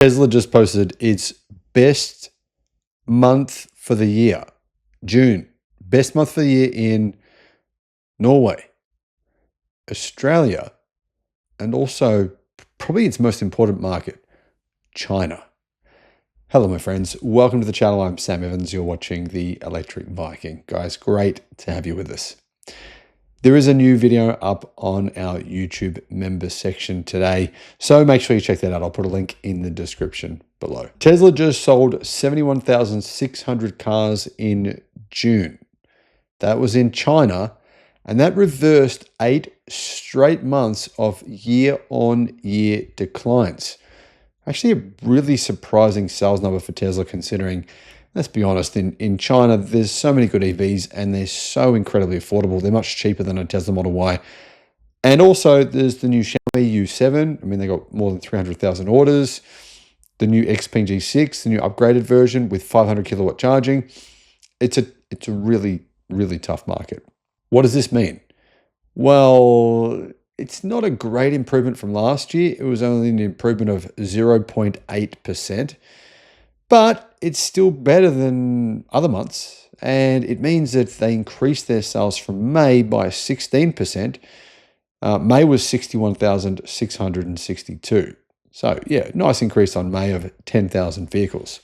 Tesla just posted its best month for the year, June. Best month for the year in Norway, Australia, and also probably its most important market, China. Hello, my friends. Welcome to the channel. I'm Sam Evans. You're watching the Electric Viking. Guys, great to have you with us. There is a new video up on our YouTube member section today, so make sure you check that out. I'll put a link in the description below. Tesla just sold 71,600 cars in June. That was in China, and that reversed 8 straight months of year-on-year declines. Actually, a really surprising sales number for Tesla considering, let's be honest, in China, there's so many good EVs and they're so incredibly affordable. They're much cheaper than a Tesla Model Y. And also there's the new Shanna U7. I mean, they got more than 300,000 orders. The new XPeng G6, the new upgraded version with 500 kilowatt charging. It's a really, really tough market. What does this mean? Well, it's not a great improvement from last year. It was only an improvement of 0.8%. But it's still better than other months, and it means that they increased their sales from May by 16%. May was 61,662. So yeah, nice increase on May of 10,000 vehicles.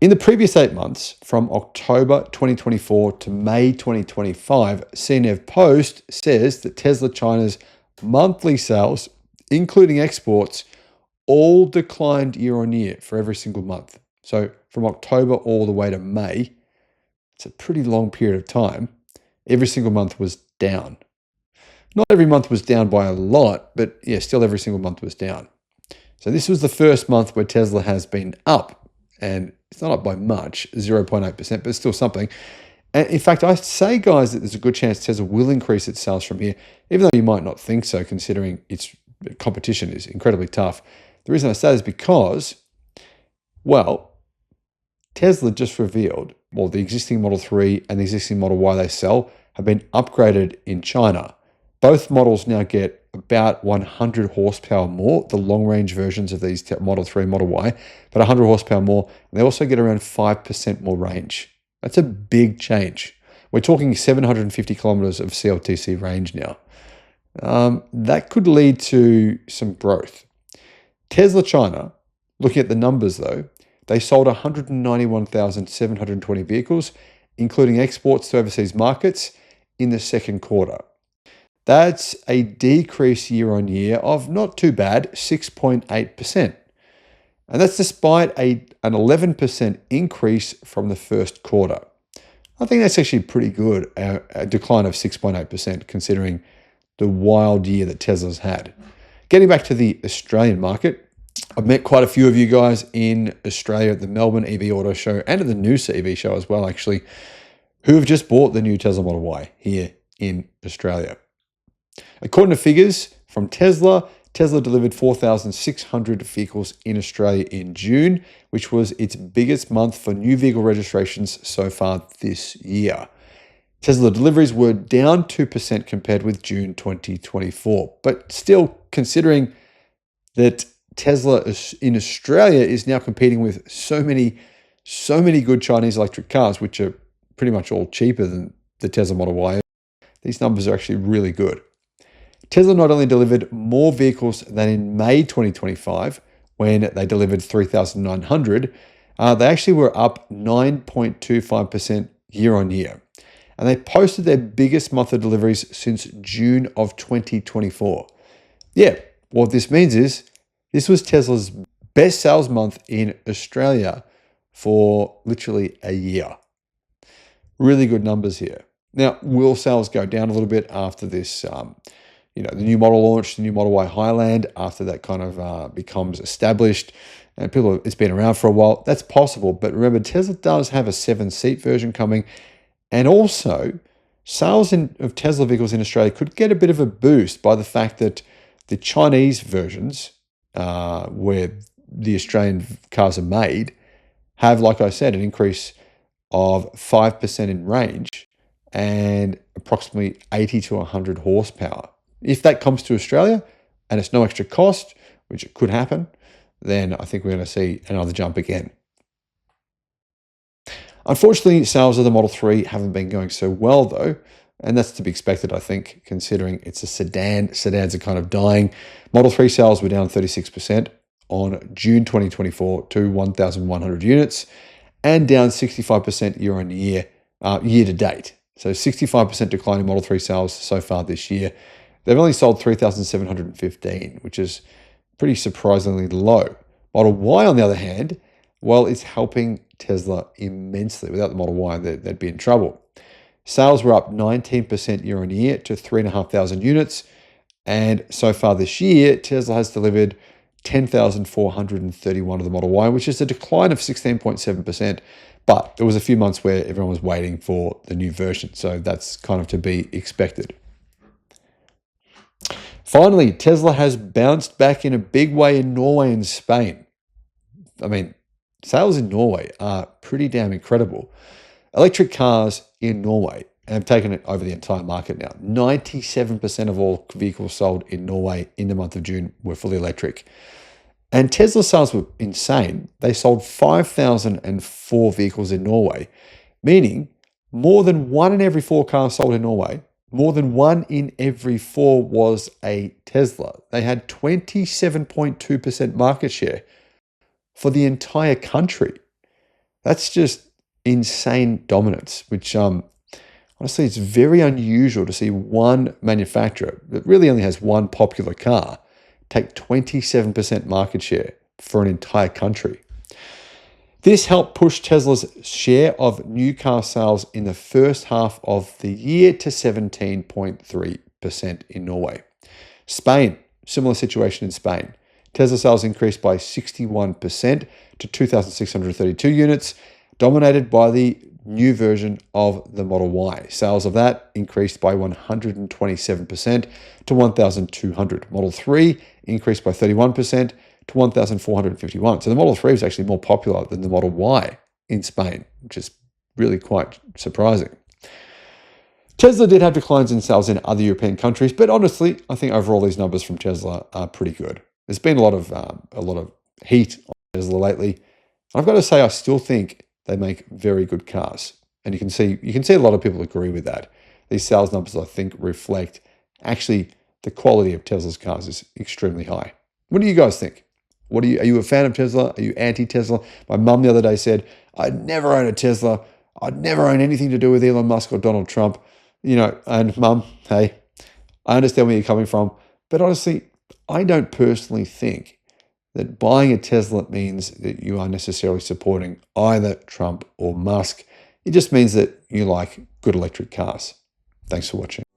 In the previous 8 months, from October 2024 to May 2025, CNEV Post says that Tesla China's monthly sales, including exports, all declined year on year for every single month. So from October all the way to May, it's a pretty long period of time. Every single month was down. Not every month was down by a lot, but yeah, still every single month was down. So this was the first month where Tesla has been up, and it's not up by much, 0.8%, but it's still something. And in fact, I say, guys, that there's a good chance Tesla will increase its sales from here, even though you might not think so, considering its competition is incredibly tough. The reason I say that is because, well, Tesla just revealed, well, the existing Model 3 and the existing Model Y they sell have been upgraded in China. Both models now get about 100 horsepower more, the long-range versions of these Model 3 and Model Y, but 100 horsepower more. And they also get around 5% more range. That's a big change. We're talking 750 kilometers of CLTC range now. That could lead to some growth. Tesla China, looking at the numbers though, they sold 191,720 vehicles, including exports to overseas markets in the second quarter. That's a decrease year on year of not too bad, 6.8%. And that's despite an 11% increase from the first quarter. I think that's actually pretty good, a decline of 6.8% considering the wild year that Tesla's had. Getting back to the Australian market, I've met quite a few of you guys in Australia at the Melbourne EV Auto Show and at the Noosa EV Show as well, actually, who have just bought the new Tesla Model Y here in Australia. According to figures from Tesla, Tesla delivered 4,600 vehicles in Australia in June, which was its biggest month for new vehicle registrations so far this year. Tesla deliveries were down 2% compared with June 2024, but still, considering that Tesla in Australia is now competing with so many good Chinese electric cars, which are pretty much all cheaper than the Tesla Model Y, these numbers are actually really good. Tesla not only delivered more vehicles than in May 2025, when they delivered 3,900, they actually were up 9.25% year on year. And they posted their biggest month of deliveries since June of 2024. Yeah, what this means is this was Tesla's best sales month in Australia for literally a year. Really good numbers here. Now, will sales go down a little bit after this, the new model launch, the new Model Y Highland, after that kind of becomes established and it's been around for a while? That's possible. But remember, Tesla does have a 7-seat version coming. And also, sales of Tesla vehicles in Australia could get a bit of a boost by the fact that the Chinese versions, where the Australian cars are made, have, like I said, an increase of 5% in range and approximately 80 to 100 horsepower. If that comes to Australia and it's no extra cost, which it could happen, then I think we're going to see another jump again. Unfortunately, sales of the Model 3 haven't been going so well though, and that's to be expected, I think, considering it's a sedan. Sedans are kind of dying. Model 3 sales were down 36% on June 2024 to 1,100 units, and down 65% year on year, year to date. So 65% decline in Model 3 sales so far this year. They've only sold 3,715, which is pretty surprisingly low. Model Y, on the other hand, well, it's helping Tesla immensely. Without the Model Y, they'd be in trouble. Sales were up 19% year on year to 3,500 units. And so far this year, Tesla has delivered 10,431 of the Model Y, which is a decline of 16.7%. But there was a few months where everyone was waiting for the new version. So that's kind of to be expected. Finally, Tesla has bounced back in a big way in Norway and Spain. I mean, sales in Norway are pretty damn incredible. Electric cars in Norway have taken it over the entire market now. 97% of all vehicles sold in Norway in the month of June were fully electric. And Tesla sales were insane. They sold 5,004 vehicles in Norway, meaning more than 1 in every 4 cars sold in Norway, more than 1 in every 4 was a Tesla. They had 27.2% market share for the entire country. That's just insane dominance, which honestly, it's very unusual to see one manufacturer that really only has one popular car take 27% market share for an entire country. This helped push Tesla's share of new car sales in the first half of the year to 17.3% in Norway. Spain, similar situation in Spain. Tesla sales increased by 61% to 2,632 units, dominated by the new version of the Model Y. Sales of that increased by 127% to 1,200. Model 3 increased by 31% to 1,451. So the Model 3 is actually more popular than the Model Y in Spain, which is really quite surprising. Tesla did have declines in sales in other European countries, but honestly, I think overall these numbers from Tesla are pretty good. There's been a lot of heat on Tesla lately. I've got to say, I still think they make very good cars, and you can see a lot of people agree with that. These sales numbers, I think, reflect actually the quality of Tesla's cars is extremely high. What do you guys think? Are you a fan of Tesla? Are you anti-Tesla? My mum the other day said, I'd never own a Tesla. I'd never own anything to do with Elon Musk or Donald Trump. And Mum, hey, I understand where you're coming from, but honestly, I don't personally think that buying a Tesla means that you are necessarily supporting either Trump or Musk. It just means that you like good electric cars. Thanks for watching.